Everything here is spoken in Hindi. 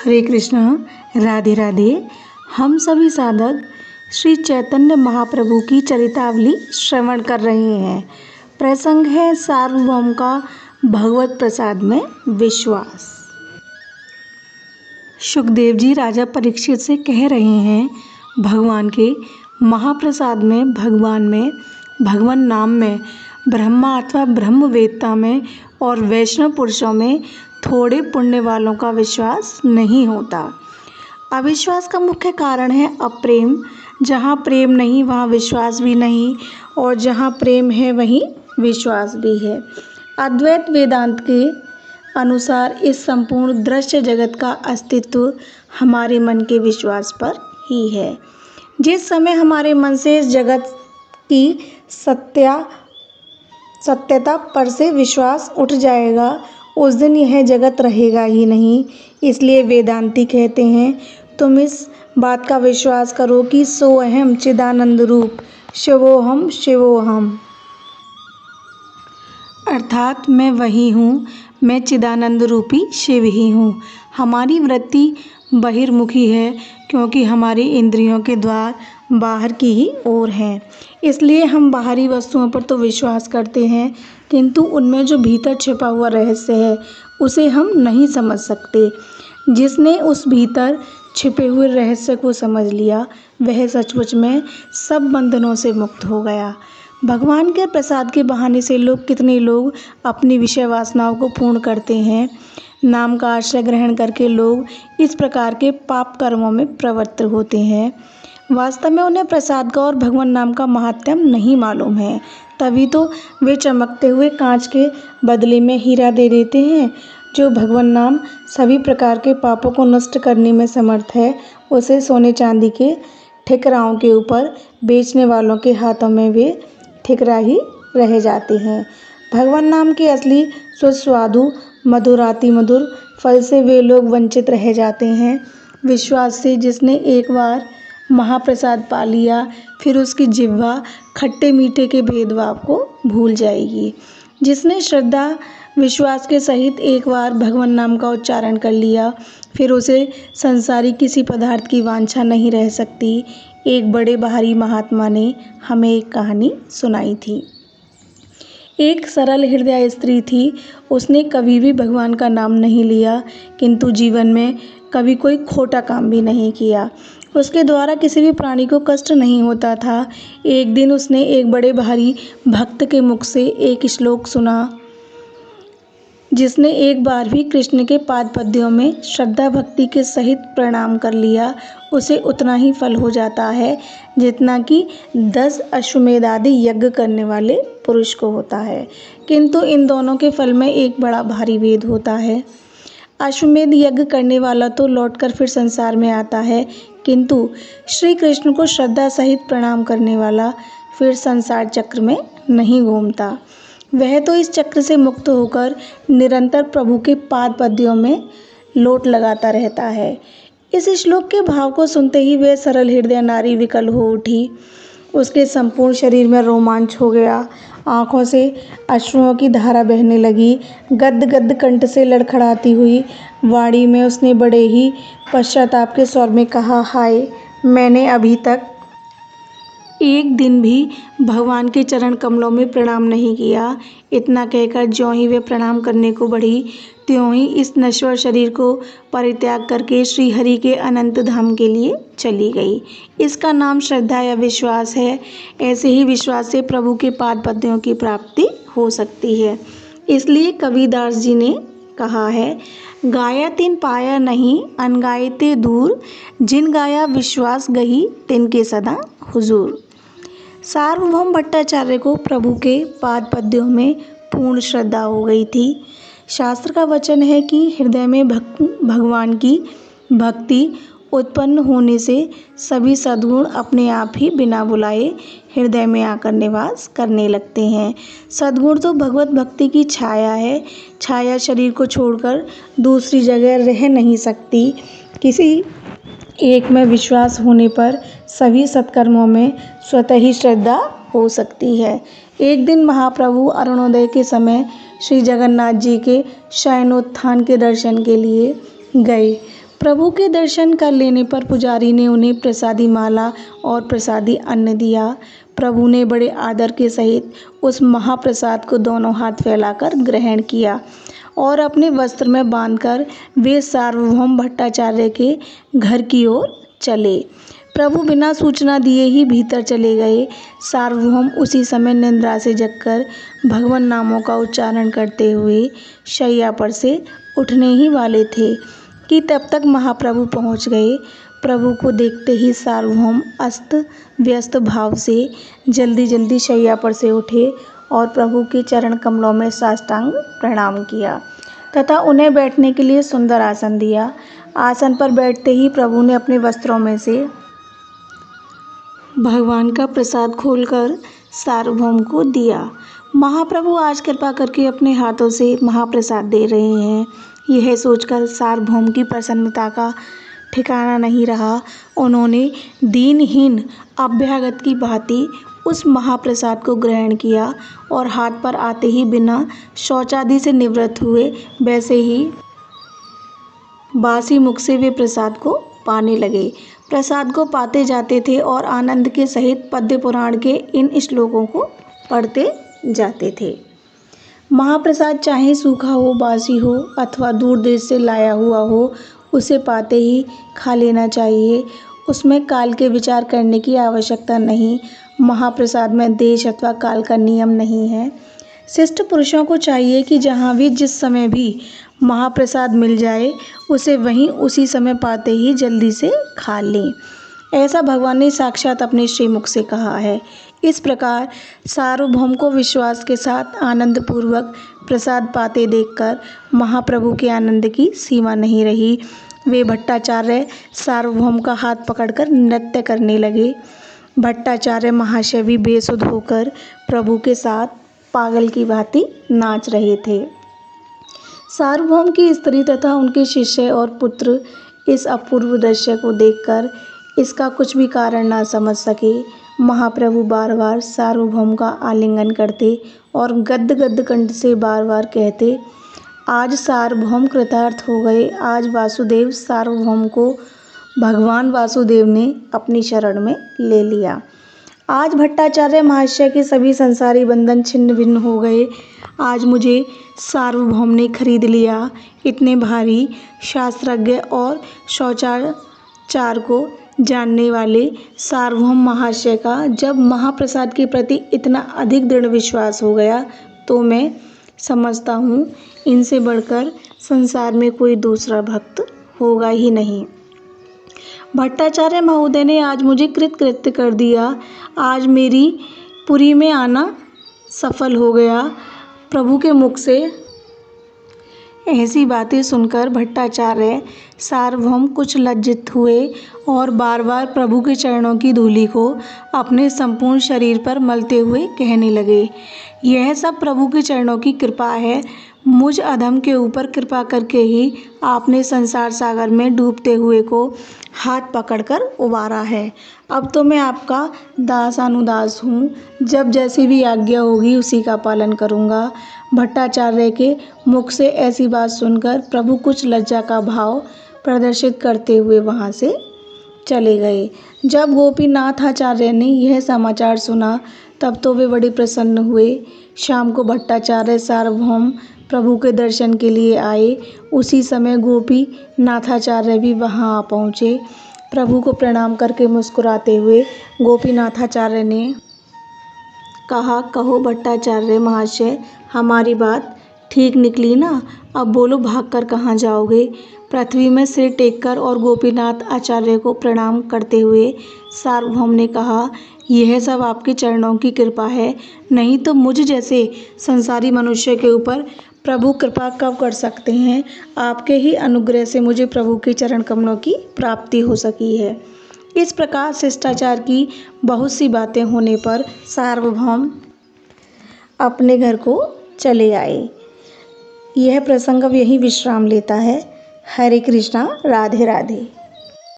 हरे कृष्णा, राधे राधे। हम सभी साधक श्री चैतन्य महाप्रभु की चरितावली श्रवण कर रहे हैं। प्रसंग है सार्वभौम का भगवत प्रसाद में विश्वास। सुखदेव जी राजा परीक्षित से कह रहे हैं, भगवान के महाप्रसाद में, भगवान नाम में, ब्रह्मा अथवा ब्रह्मवेत्ता में और वैष्णव पुरुषों में थोड़े पुण्य वालों का विश्वास नहीं होता। अविश्वास का मुख्य कारण है अप्रेम। जहाँ प्रेम नहीं वहाँ विश्वास भी नहीं, और जहाँ प्रेम है वहीं विश्वास भी है। अद्वैत वेदांत के अनुसार इस संपूर्ण दृश्य जगत का अस्तित्व हमारे मन के विश्वास पर ही है। जिस समय हमारे मन से इस जगत की सत्यता पर से विश्वास उठ जाएगा, उस दिन यह जगत रहेगा ही नहीं। इसलिए वेदांती कहते हैं, तुम इस बात का विश्वास करो कि सोअहम चिदानंद रूप शिवोहम शिवोहम, अर्थात मैं वही हूँ, मैं चिदानंद रूपी शिव ही हूँ। हमारी वृत्ति बहिर्मुखी है क्योंकि हमारी इंद्रियों के द्वार बाहर की ही ओर हैं। इसलिए हम बाहरी वस्तुओं पर तो विश्वास करते हैं, किंतु उनमें जो भीतर छिपा हुआ रहस्य है उसे हम नहीं समझ सकते। जिसने उस भीतर छिपे हुए रहस्य को समझ लिया वह सचमुच में सब बंधनों से मुक्त हो गया। भगवान के प्रसाद के बहाने से कितने लोग अपनी विषय वासनाओं को पूर्ण करते हैं। नाम का आश्रय ग्रहण करके लोग इस प्रकार के पाप कर्मों में प्रवृत्त होते हैं। वास्तव में उन्हें प्रसाद का और भगवान नाम का महात्म्य नहीं मालूम है, तभी तो वे चमकते हुए कांच के बदले में हीरा दे देते हैं। जो भगवान नाम सभी प्रकार के पापों को नष्ट करने में समर्थ है, उसे सोने चांदी के ठिकराओं के ऊपर बेचने वालों के हाथों में वे ठिकरा ही रह जाते हैं। भगवान नाम के असली सुस्वादु मधुराति मधुर फल से वे लोग वंचित रह जाते हैं। विश्वास से जिसने एक बार महाप्रसाद पा लिया, फिर उसकी जिह्वा खट्टे मीठे के भेदभाव को भूल जाएगी। जिसने श्रद्धा विश्वास के सहित एक बार भगवान नाम का उच्चारण कर लिया, फिर उसे संसारी किसी पदार्थ की वांछा नहीं रह सकती। एक बड़े बाहरी महात्मा ने हमें एक कहानी सुनाई थी। एक सरल हृदय स्त्री थी। उसने कभी भी भगवान का नाम नहीं लिया, किंतु जीवन में कभी कोई खोटा काम भी नहीं किया। उसके द्वारा किसी भी प्राणी को कष्ट नहीं होता था। एक दिन उसने एक बड़े भारी भक्त के मुख से एक श्लोक सुना, जिसने एक बार भी कृष्ण के पाद पद्यों में श्रद्धा भक्ति के सहित प्रणाम कर लिया, उसे उतना ही फल हो जाता है जितना कि 10 अश्वमेध आदि यज्ञ करने वाले पुरुष को होता है। किंतु इन दोनों के फल में एक बड़ा भारी भेद होता है। अश्वमेध यज्ञ करने वाला तो लौटकर फिर संसार में आता है, किंतु श्री कृष्ण को श्रद्धा सहित प्रणाम करने वाला फिर संसार चक्र में नहीं घूमता। वह तो इस चक्र से मुक्त होकर निरंतर प्रभु के पाद पद्यों में लोट लगाता रहता है। इस श्लोक के भाव को सुनते ही वह सरल हृदय नारी विकल हो उठी। उसके संपूर्ण शरीर में रोमांच हो गया। आँखों से अश्रुओं की धारा बहने लगी। गद्गद कंठ से लड़खड़ाती हुई वाणी में उसने बड़े ही पश्चाताप के स्वर में कहा, हाय, मैंने अभी तक एक दिन भी भगवान के चरण कमलों में प्रणाम नहीं किया। इतना कहकर ज्यों ही वे प्रणाम करने को बढ़ी, त्यों ही इस नश्वर शरीर को परित्याग करके श्री हरि के अनंत धाम के लिए चली गई। इसका नाम श्रद्धा या विश्वास है। ऐसे ही विश्वास से प्रभु के पाद पद्यों की प्राप्ति हो सकती है। इसलिए कबीरदास जी ने कहा है, गाया तिन पाया नहीं, अनगाए ते दूर, जिन गाया विश्वास गही, तिनके सदा हुजूर। सार्वभौम भट्टाचार्य को प्रभु के पाद पद्यों में पूर्ण श्रद्धा हो गई थी। शास्त्र का वचन है कि हृदय में भगवान की भक्ति उत्पन्न होने से सभी सद्गुण अपने आप ही बिना बुलाए हृदय में आकर निवास करने लगते हैं। सद्गुण तो भगवत भक्ति की छाया है। छाया शरीर को छोड़कर दूसरी जगह रह नहीं सकती। किसी एक में विश्वास होने पर सभी सत्कर्मों में स्वतः ही श्रद्धा हो सकती है। एक दिन महाप्रभु अरुणोदय के समय श्री जगन्नाथ जी के शयनोत्थान के दर्शन के लिए गए। प्रभु के दर्शन कर लेने पर पुजारी ने उन्हें प्रसादी माला और प्रसादी अन्न दिया। प्रभु ने बड़े आदर के सहित उस महाप्रसाद को दोनों हाथ फैलाकर ग्रहण किया और अपने वस्त्र में बांधकर वे सार्वभौम भट्टाचार्य के घर की ओर चले। प्रभु बिना सूचना दिए ही भीतर चले गए। सार्वभौम उसी समय निद्रा से जगकर भगवान नामों का उच्चारण करते हुए शैया पर से उठने ही वाले थे कि तब तक महाप्रभु पहुंच गए। प्रभु को देखते ही सार्वभौम अस्त व्यस्त भाव से जल्दी जल्दी शैया पर से उठे और प्रभु के चरण कमलों में साष्टांग प्रणाम किया तथा उन्हें बैठने के लिए सुंदर आसन दिया। आसन पर बैठते ही प्रभु ने अपने वस्त्रों में से भगवान का प्रसाद खोलकर सार्वभौम को दिया। महाप्रभु आज कृपा करके अपने हाथों से महाप्रसाद दे रहे हैं। यह सोचकर सार्वभौम की प्रसन्नता का ठिकाना नहीं रहा। उन्होंने दीनहीन अभ्यागत की भांति उस महाप्रसाद को ग्रहण किया और हाथ पर आते ही बिना शौचादि से निवृत्त हुए वैसे ही बासी मुख से वे प्रसाद को पाने लगे। प्रसाद को पाते जाते थे और आनंद के सहित पद्य पुराण के इन श्लोकों को पढ़ते जाते थे। महाप्रसाद चाहे सूखा हो, बासी हो अथवा दूर देश से लाया हुआ हो, उसे पाते ही खा लेना चाहिए। उसमें काल के विचार करने की आवश्यकता नहीं। महाप्रसाद में देश अथवा काल का नियम नहीं है। शिष्ट पुरुषों को चाहिए कि जहाँ भी जिस समय भी महाप्रसाद मिल जाए उसे वहीं उसी समय पाते ही जल्दी से खा लें। ऐसा भगवान ने साक्षात अपने श्रीमुख से कहा है। इस प्रकार सार्वभौम को विश्वास के साथ आनंद पूर्वक प्रसाद पाते देखकर महाप्रभु के आनंद की सीमा नहीं रही। वे भट्टाचार्य सार्वभौम का हाथ पकड़कर नृत्य करने लगे। भट्टाचार्य महाशय भी बेसुध होकर प्रभु के साथ पागल की भांति नाच रहे थे। सार्वभौम की स्त्री तथा उनके शिष्य और पुत्र इस अपूर्व दृश्य को देखकर इसका कुछ भी कारण ना समझ सके। महाप्रभु बार बार सार्वभौम का आलिंगन करते और गद्द गद्द कंठ से बार बार कहते, आज सार्वभौम कृतार्थ हो गए। आज वासुदेव सार्वभौम को भगवान वासुदेव ने अपनी शरण में ले लिया। आज भट्टाचार्य महाशय के सभी संसारी बंधन छिन्न भिन्न हो गए। आज मुझे सार्वभौम ने खरीद लिया। इतने भारी शास्त्रज्ञ और शौचाचार को जानने वाले सार्वभौम महाशय का जब महाप्रसाद के प्रति इतना अधिक दृढ़ विश्वास हो गया तो मैं समझता हूँ इनसे बढ़कर संसार में कोई दूसरा भक्त होगा ही नहीं। भट्टाचार्य महोदय ने आज मुझे कृतकृत्य कर दिया। आज मेरी पुरी में आना सफल हो गया। प्रभु के मुख से ऐसी बातें सुनकर भट्टाचार्य सार्वभौम कुछ लज्जित हुए और बार बार प्रभु के चरणों की धूलि को अपने संपूर्ण शरीर पर मलते हुए कहने लगे, यह सब प्रभु के चरणों की कृपा है। मुझ अधम के ऊपर कृपा करके ही आपने संसार सागर में डूबते हुए को हाथ पकड़कर उबारा है। अब तो मैं आपका दासानुदास हूँ। जब जैसी भी आज्ञा होगी उसी का पालन करूँगा। भट्टाचार्य के मुख से ऐसी बात सुनकर प्रभु कुछ लज्जा का भाव प्रदर्शित करते हुए वहाँ से चले गए। जब गोपीनाथाचार्य ने यह समाचार सुना तब तो वे बड़े प्रसन्न हुए। शाम को भट्टाचार्य सार्वभौम प्रभु के दर्शन के लिए आए। उसी समय गोपीनाथाचार्य भी वहाँ आ पहुँचे। प्रभु को प्रणाम करके मुस्कुराते हुए गोपीनाथाचार्य ने कहा, कहो भट्टाचार्य महाशय, हमारी बात ठीक निकली ना? अब बोलो, भागकर कहाँ जाओगे? पृथ्वी में सिर टेककर और गोपीनाथ आचार्य को प्रणाम करते हुए सार्वभौम ने कहा, यह सब आपके चरणों की कृपा है, नहीं तो मुझ जैसे संसारी मनुष्य के ऊपर प्रभु कृपा कब कर सकते हैं। आपके ही अनुग्रह से मुझे प्रभु के चरण कमलों की प्राप्ति हो सकी है। इस प्रकार शिष्टाचार की बहुत सी बातें होने पर सार्वभौम अपने घर को चले आए। यह प्रसंग अब यहीं विश्राम लेता है। हरे कृष्णा, राधे राधे।